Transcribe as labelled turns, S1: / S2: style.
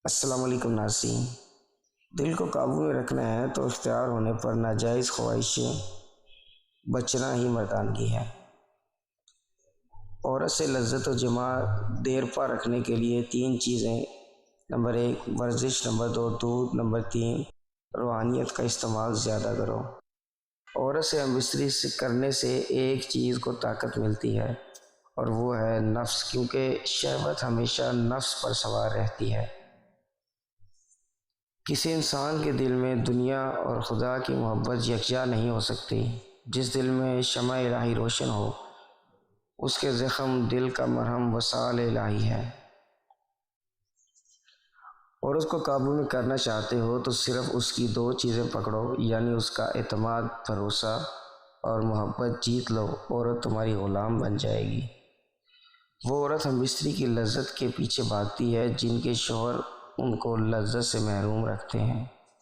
S1: السلام علیکم ناظرین۔ دل کو قابو میں رکھنا ہے تو اختیار ہونے پر ناجائز خواہشیں بچنا ہی مردانگی ہے۔ عورت سے لذت و جماع دیر پا رکھنے کے لیے 3 چیزیں: نمبر 1 ورزش، نمبر 2 دودھ، نمبر 3 روحانیت کا استعمال زیادہ کرو۔ عورت سے ہم بستری کرنے سے ایک چیز کو طاقت ملتی ہے اور وہ ہے نفس، کیونکہ شہوت ہمیشہ نفس پر سوار رہتی ہے۔ کسی انسان کے دل میں دنیا اور خدا کی محبت یکجا نہیں ہو سکتی۔ جس دل میں شمع الہی روشن ہو، اس کے زخم دل کا مرہم وصال الہی ہے۔ اور اس کو قابو میں کرنا چاہتے ہو تو صرف اس کی 2 چیزیں پکڑو، یعنی اس کا اعتماد، بھروسہ اور محبت جیت لو۔ عورت تمہاری غلام بن جائے گی۔ وہ عورت ہم بستری کی لذت کے پیچھے بھاگتی ہے جن کے شوہر ان کو لذت سے محروم رکھتے ہیں۔